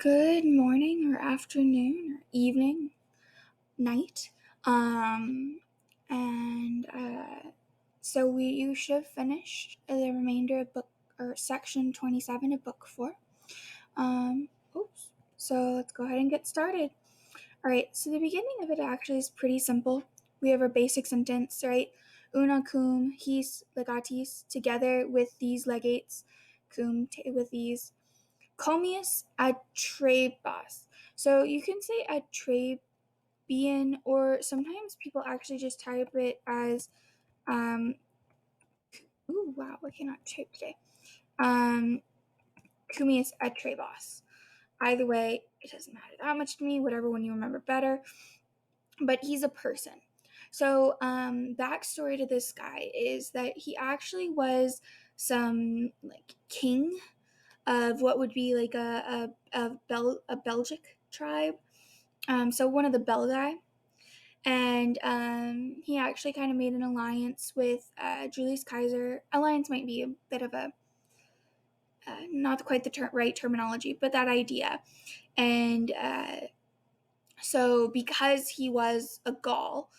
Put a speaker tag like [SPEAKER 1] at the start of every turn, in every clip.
[SPEAKER 1] Good morning or afternoon or evening, night. And so you should have finished the remainder of book or section 27 of book 4. Oops. So let's go ahead and get started. All right. So the beginning of it actually is pretty simple. We have our basic sentence, right? Una cum his legatis, together with these legates, with these comius atrebas. So you can say atrebian, or sometimes people actually just type it as, ooh, wow, I cannot type today. Comius atrebas. Either way, it doesn't matter that much to me, whatever one you remember better. But he's a person. So, backstory to this guy is that he actually was some like king of what would be like a Belgic tribe. So one of the Belgae, and he actually kind of made an alliance with Julius Caesar. Alliance might be a bit of a not quite the right terminology, but that idea. And so because he was a Gaul,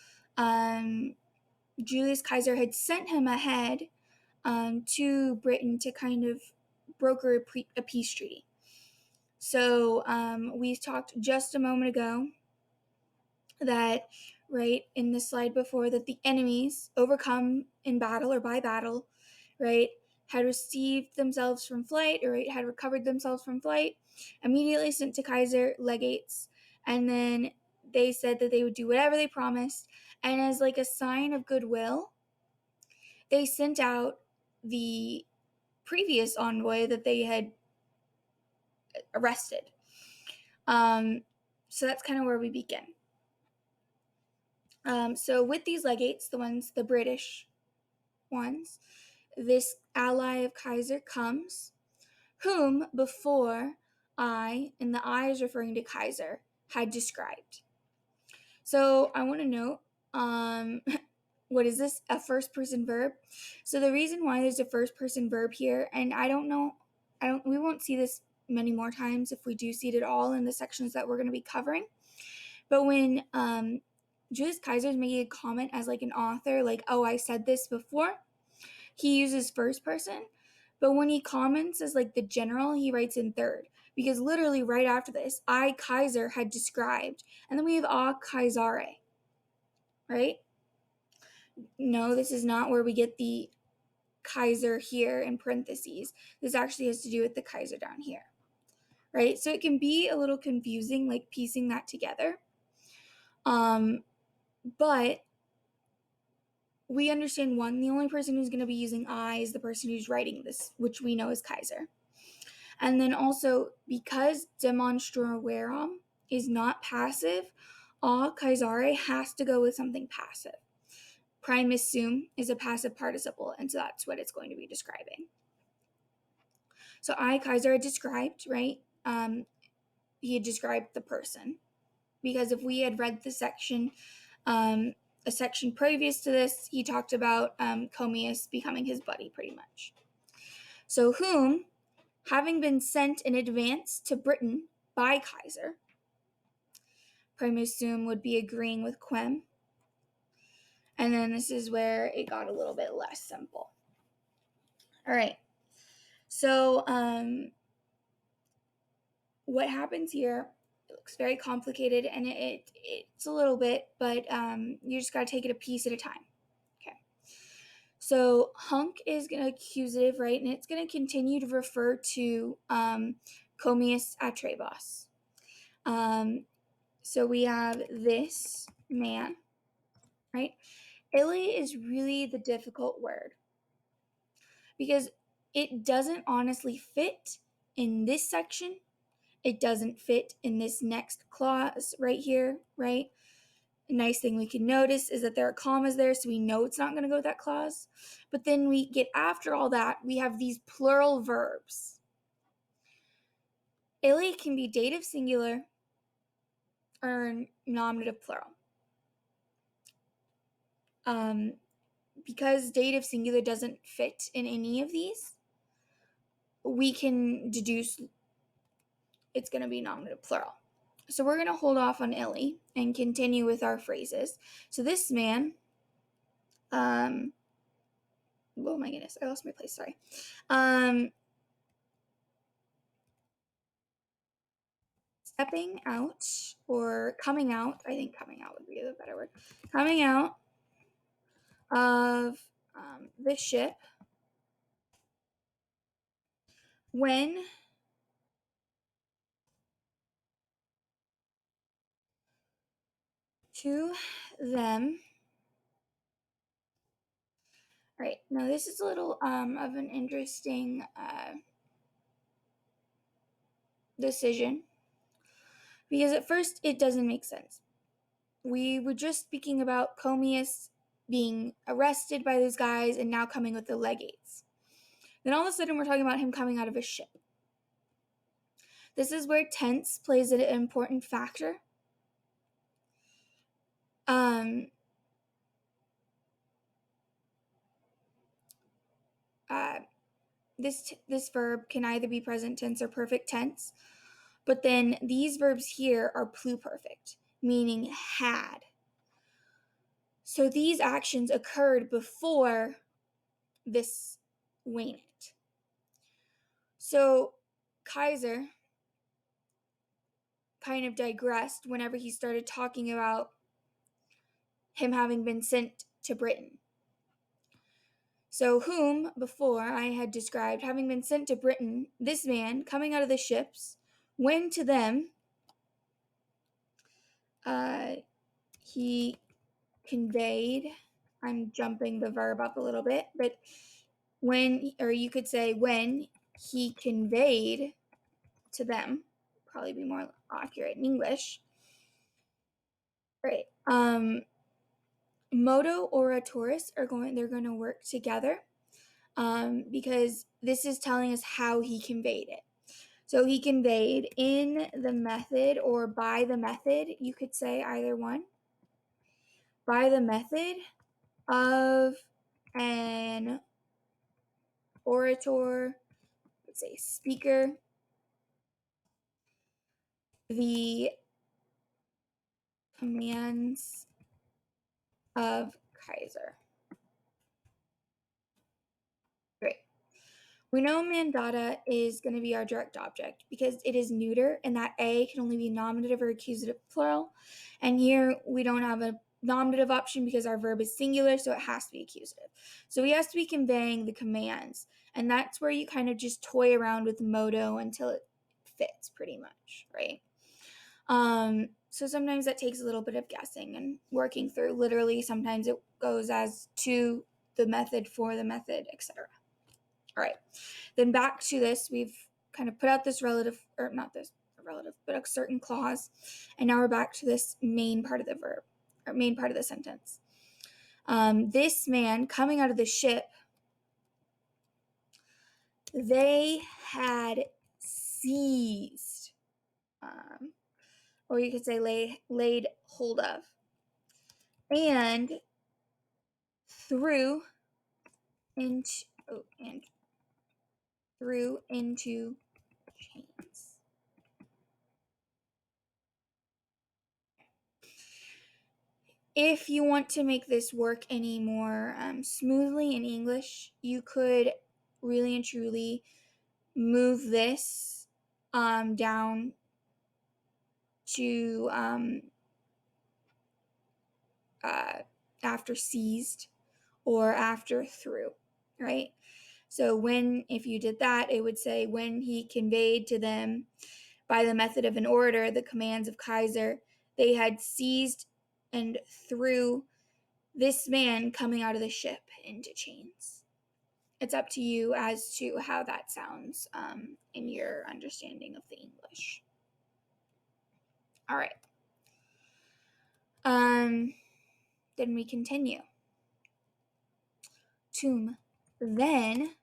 [SPEAKER 1] Julius Caesar had sent him ahead to Britain to kind of broker a peace treaty. So we talked just a moment ago that, right, in the slide before, that the enemies overcome in battle or by battle, right, had received themselves from flight, or right, had recovered themselves from flight, immediately sent to Kaiser legates, and then they said that they would do whatever they promised, and as like a sign of goodwill, they sent out the previous envoy that they had arrested. So that's kind of where we begin. So with these legates, the British ones, this ally of Kaiser comes, whom before and the I is referring to Kaiser, had described. So I want to note, what is this? A first person verb. So the reason why there's a first person verb here, and we won't see this many more times if we do see it at all in the sections that we're going to be covering. But when Julius Caesar is making a comment as like an author, like, oh, I said this before, he uses first person. But when he comments as like the general, he writes in third. Because literally right after this, I, Kaiser, had described. And then we have a Caesare, right? No, this is not where we get the Kaiser here in parentheses. This actually has to do with the Kaiser down here, right? So it can be a little confusing, like piecing that together. But we understand, one, the only person who's going to be using I is the person who's writing this, which we know is Kaiser. And then also, because demonstra verum is not passive, a Caesare has to go with something passive. Primus sum is a passive participle, and so that's what it's going to be describing. So I, Kaiser, had described, right? He had described the person. Because if we had read the section, a section previous to this, he talked about Comius becoming his buddy, pretty much. So whom, having been sent in advance to Britain by Kaiser, Primus sum would be agreeing with quem. And then this is where it got a little bit less simple. All right. So what happens here, it looks very complicated, and it's a little bit, but you just got to take it a piece at a time. Okay. So hunk is going to accusative, right? And it's going to continue to refer to comius atrebos. So we have this man, right? Illy is really the difficult word because it doesn't honestly fit in this section. It doesn't fit in this next clause right here, right? A nice thing we can notice is that there are commas there, so we know it's not going to go with that clause. But then we get after all that, we have these plural verbs. Illy can be dative singular or nominative plural. Because dative singular doesn't fit in any of these, we can deduce it's going to be nominative plural. So we're going to hold off on illy and continue with our phrases. So this man, oh my goodness, I lost my place, sorry. Stepping out or coming out, I think coming out would be the better word. Coming out of the ship when to them. All right, now this is a little of an interesting decision because at first it doesn't make sense. We were just speaking about Comius being arrested by those guys and now coming with the legates. Then all of a sudden we're talking about him coming out of a ship. This is where tense plays an important factor. This verb can either be present tense or perfect tense, but then these verbs here are pluperfect, meaning had. So these actions occurred before this wanet. So Kaiser kind of digressed whenever he started talking about him having been sent to Britain. So whom before I had described having been sent to Britain, this man coming out of the ships, when to them he conveyed, I'm jumping the verb up a little bit, but when, or you could say when he conveyed to them, probably be more accurate in English. Right. Modo oratoris they're going to work together because this is telling us how he conveyed it. So he conveyed in the method or by the method, you could say either one. By the method of an orator, let's say speaker, the commands of Kaiser. Great. We know mandata is going to be our direct object because it is neuter and that A can only be nominative or accusative plural. And here we don't have a nominative option because our verb is singular, so it has to be accusative. So he has to be conveying the commands. And that's where you kind of just toy around with modo until it fits pretty much, right? So sometimes that takes a little bit of guessing and working through. Literally, sometimes it goes as to the method, for the method, etc. All right, then back to this, we've kind of put out this relative, or not this relative, but a certain clause, and now we're back to this main part of the verb, or main part of the sentence. This man coming out of the ship, they had seized, or you could say laid hold of, and threw into chains. If you want to make this work any more smoothly in English, you could really and truly move this down to after seized or after through, right? So if you did that, it would say when he conveyed to them by the method of an orator the commands of Kaiser, they had seized and threw this man coming out of the ship into chains. It's up to you as to how that sounds in your understanding of the English. All right. Then we continue. Tomb. Then,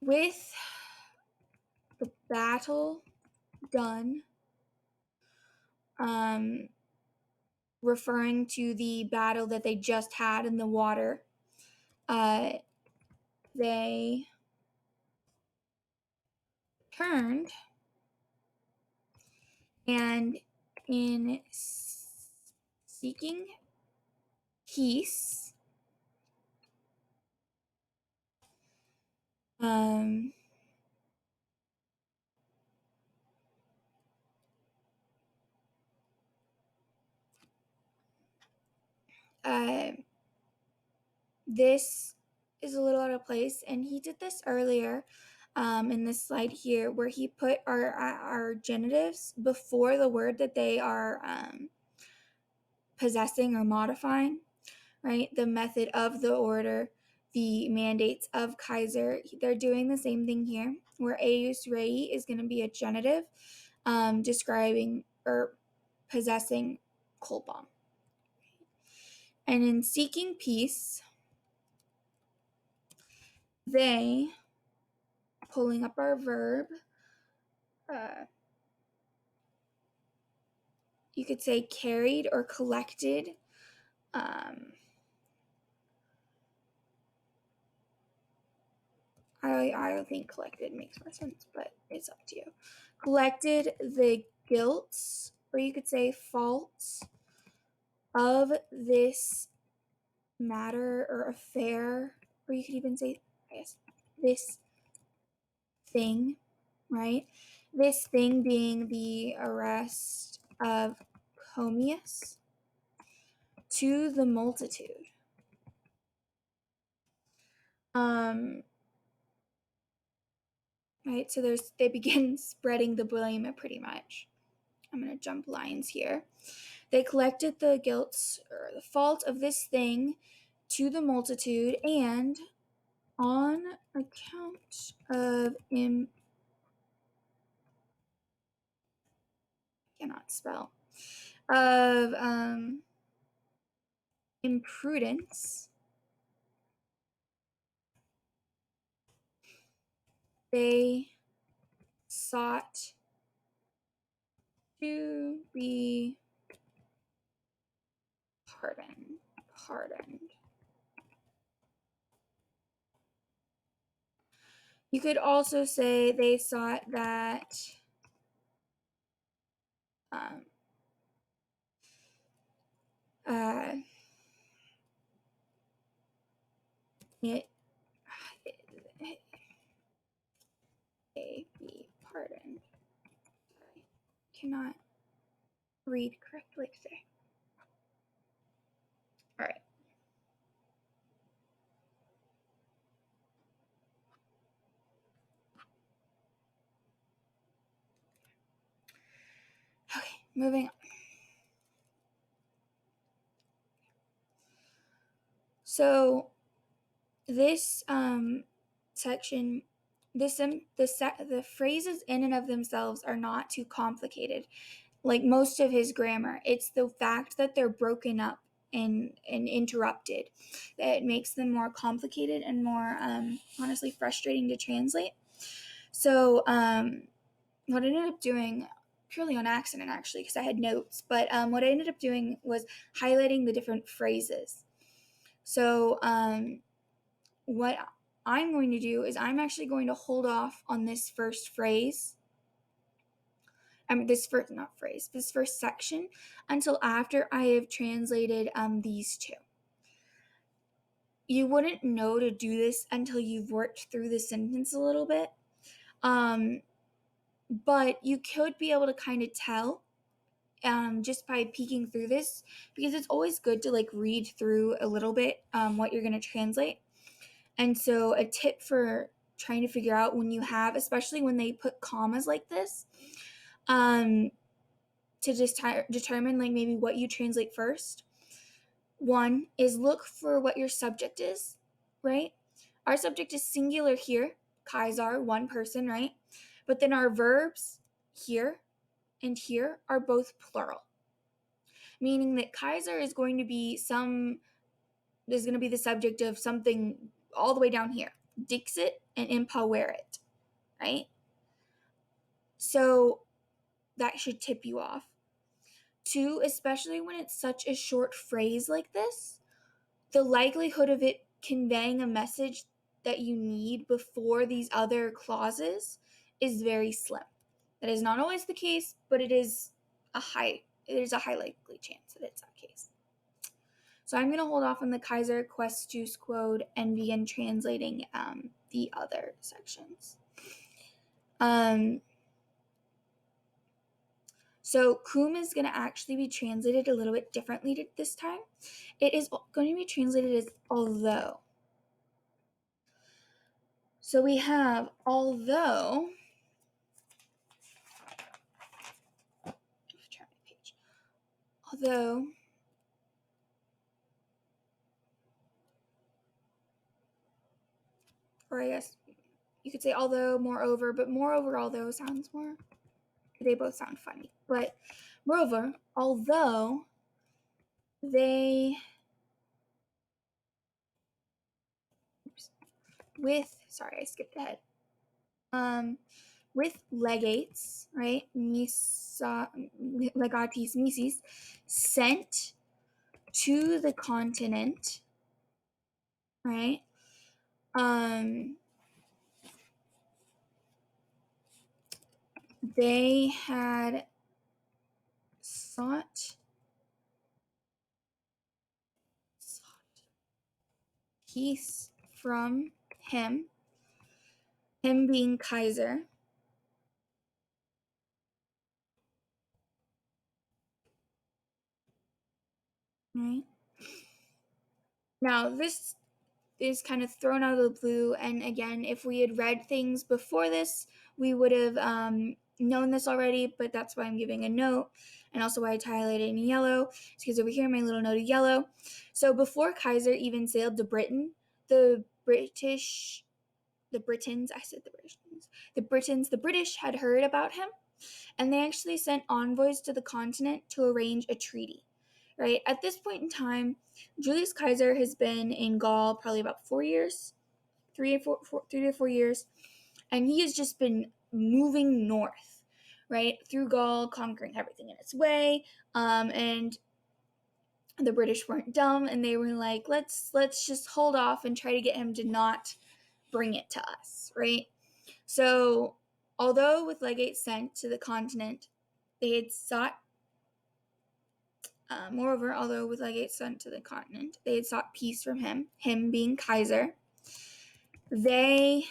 [SPEAKER 1] with the battle done, referring to the battle that they just had in the water, they turned, and in seeking peace, um, uh, this is a little out of place, and he did this earlier in this slide here, where he put our genitives before the word that they are possessing or modifying, right? The method of the order, the mandates of Kaiser. They're doing the same thing here, where eius rei is going to be a genitive describing or possessing kolbam. And in seeking peace, they, pulling up our verb, you could say carried or collected. I think collected makes more sense, but it's up to you. Collected the guilts, or you could say faults, of this matter or affair, or you could even say, I guess, this thing, right? This thing being the arrest of Comius to the multitude. Right, so they begin spreading the blame pretty much. I'm going to jump lines here. They collected the guilt or the fault of this thing to the multitude, and on account of cannot spell of imprudence, they sought to be pardoned. You could also say they sought that it be pardoned. Sorry, cannot read correctly today. All right. Okay, moving on. So this section, the phrases in and of themselves are not too complicated. Like most of his grammar, it's the fact that they're broken up and interrupted that makes them more complicated and more honestly frustrating to translate. So what I ended up doing, purely on accident actually, because I had notes, but what I ended up doing was highlighting the different phrases. So what I'm going to do is I'm actually going to hold off on this first phrase. This first section until after I have translated these two. You wouldn't know to do this until you've worked through the sentence a little bit. But you could be able to kind of tell just by peeking through this, because it's always good to like read through a little bit what you're going to translate. And so a tip for trying to figure out when you have, especially when they put commas like this, to just determine like maybe what you translate first. One is look for what your subject is, right? Our subject is singular here, Kaiser, one person, right? But then our verbs here and here are both plural, meaning that Kaiser is going to be the subject of something all the way down here, Dixit and Impoweret, right? So that should tip you off. Two, especially when it's such a short phrase like this, the likelihood of it conveying a message that you need before these other clauses is very slim. That is not always the case, but there's a high likely chance that it's that case. So I'm going to hold off on the Kaiser quest juice quote and begin translating the other sections. So cum is going to actually be translated a little bit differently this time. It is going to be translated as although. So we have although. Try my page. Although. Or I guess you could say although, moreover, but moreover, although sounds more. They both sound funny. But moreover, although they sorry, I skipped ahead. With legates, right? Legatis mises sent to the continent, right? They had sought peace from him being Kaiser, right? Now, this is kind of thrown out of the blue, and again, if we had read things before this, we would have known this already, but that's why I'm giving a note, and also why I highlighted in yellow, because over here, my little note of yellow. So before Kaiser even sailed to Britain, the British had heard about him, and they actually sent envoys to the continent to arrange a treaty. Right at this point in time, Julius Caesar has been in Gaul probably about 4 years, 3 to 4 years, and he has just been moving north, right through Gaul, conquering everything in its way. And the British weren't dumb, and they were like, let's just hold off and try to get him to not bring it to us, right? So, although with legates sent to the continent, they had sought moreover, although with legates sent to the continent, they had sought peace from him being Kaiser. They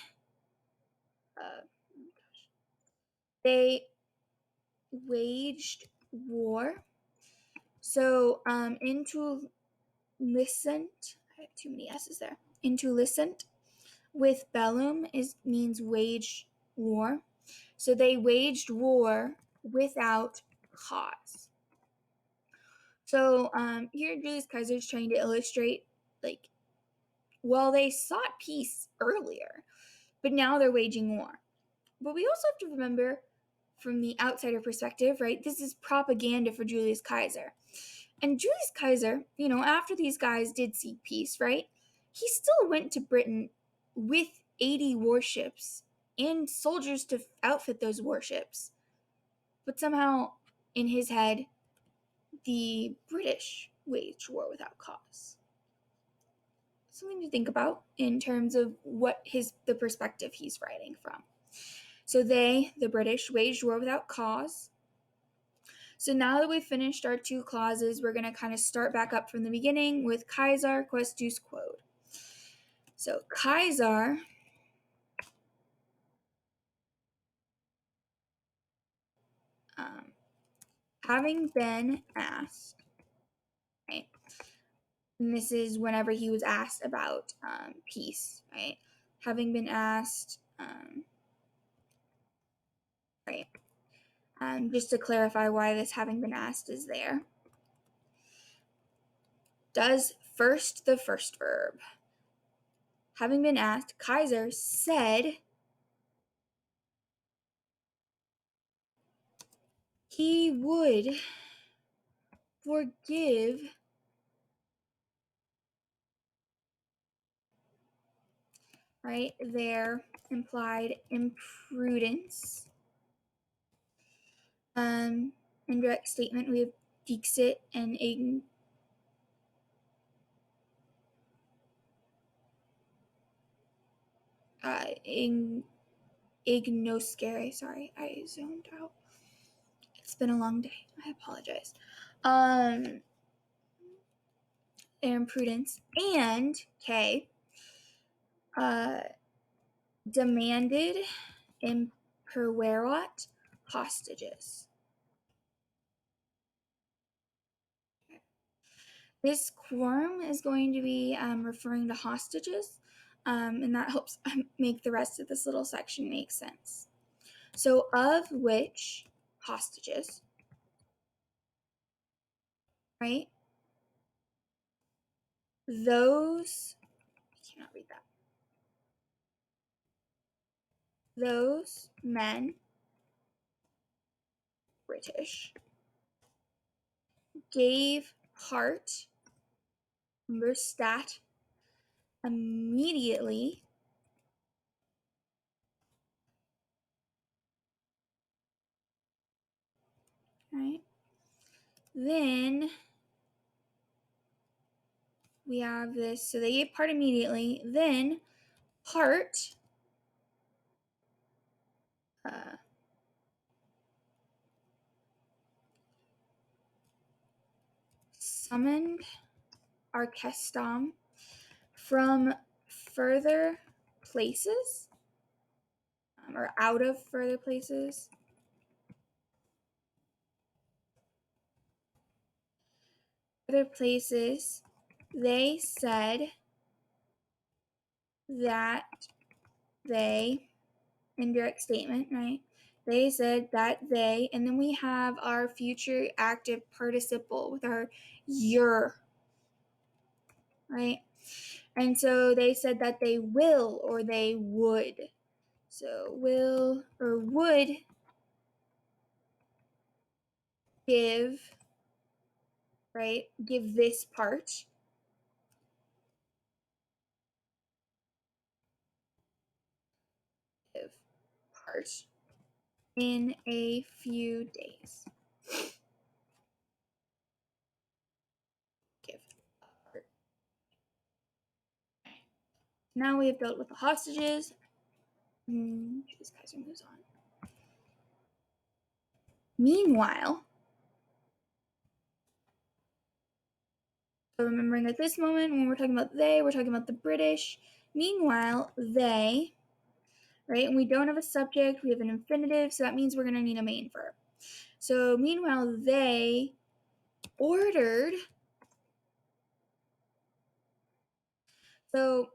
[SPEAKER 1] waged war. So, intulicent, I have too many S's there. Intulicent with bellum means wage war. So they waged war without cause. So here Julius Caesar is trying to illustrate, like, well, they sought peace earlier, but now they're waging war. But we also have to remember, from the outsider perspective, right, this is propaganda for Julius Caesar. And Julius Caesar, after these guys did seek peace, right, he still went to Britain with 80 warships and soldiers to outfit those warships. But somehow, in his head, the British waged war without cause. Something to think about in terms of the perspective he's writing from. So they, the British, waged war without cause. So now that we've finished our two clauses, we're going to kind of start back up from the beginning with Kaiser quest juice quod. So Kaiser having been asked, right? And this is whenever he was asked about peace, right? Having been asked, right? Just to clarify why this having been asked is there. Does the first verb. Having been asked, Kaiser said he would forgive right their implied imprudence. Indirect statement, we have dixit and ignoscere. Sorry, I zoned out. It's been a long day. I apologize. Imprudence. And K, demanded imperuat hostages. This quorum is going to be referring to hostages, and that helps make the rest of this little section make sense. So, of which hostages, right? Those, I cannot read that. Those men, British, gave part, remember stat, immediately, right? Then we have this, so they gave part immediately, then part, summoned Archestam from further places, or out of further places. Other places, they said that they, indirect statement, right? They said that they, and then we have our future active participle with our your, right? And so they said that they will or they would. So will or would give, right? Give this part. Give part in a few days. Give part. Now we have dealt with the hostages. This Kaiser moves on. Meanwhile, so remembering at this moment, when we're talking about they, we're talking about the British. Meanwhile, they, right? And we don't have a subject, we have an infinitive, so that means we're going to need a main verb. So meanwhile, they ordered. So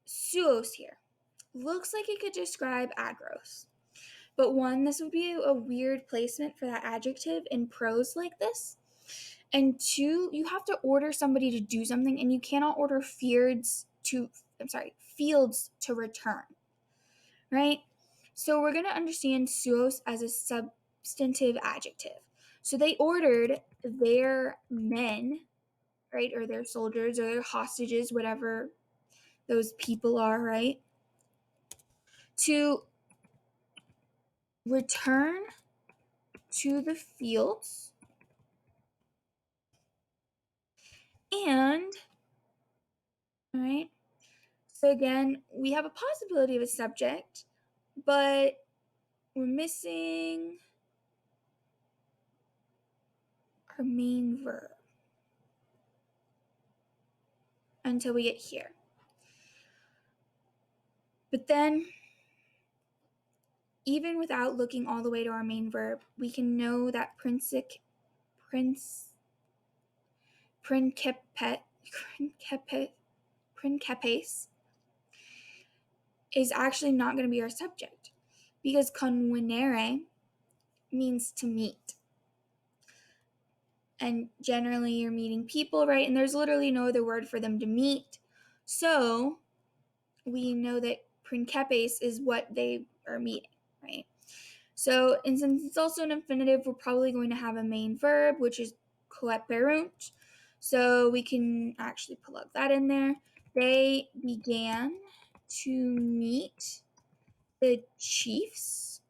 [SPEAKER 1] suos here looks like it could describe agros. But one, this would be a weird placement for that adjective in prose like this. And two, you have to order somebody to do something, and you cannot order fields to return, right? So we're going to understand suos as a substantive adjective. So they ordered their men, right, or their soldiers or their hostages, whatever those people are, right, to return to the fields and, all right, so again, we have a possibility of a subject, but we're missing our main verb until we get here. But then, even without looking all the way to our main verb, we can know that principes is actually not going to be our subject, because convenere means to meet. And generally you're meeting people, right? And there's literally no other word for them to meet. So we know that principes is what they are meeting, right? So, and since it's also an infinitive, we're probably going to have a main verb, which is coeperunt. So we can actually plug that in there. They began to meet the chiefs.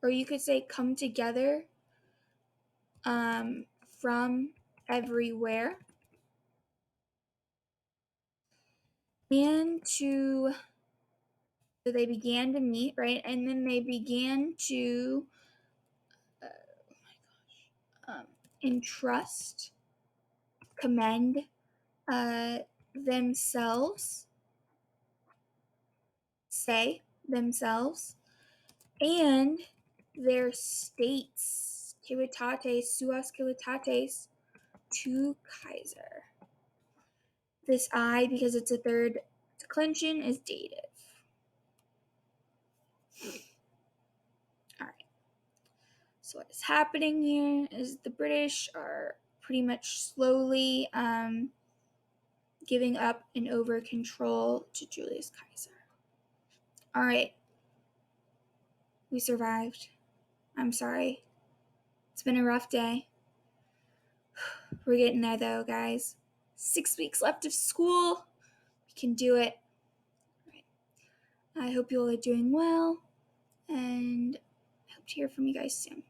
[SPEAKER 1] Or you could say come together from everywhere. So they began to meet, right? And then they began to um, entrust, commend themselves, say themselves, and their states, civitates, suas civitates, to Kaiser. This I, because it's a third declension, is dative. All right. So what is happening here is the British are pretty much slowly giving up and over control to Julius Caesar. All right. We survived. I'm sorry. It's been a rough day. We're getting there though, guys. 6 weeks left of school. We can do it. All right. I hope you all are doing well, and I hope to hear from you guys soon.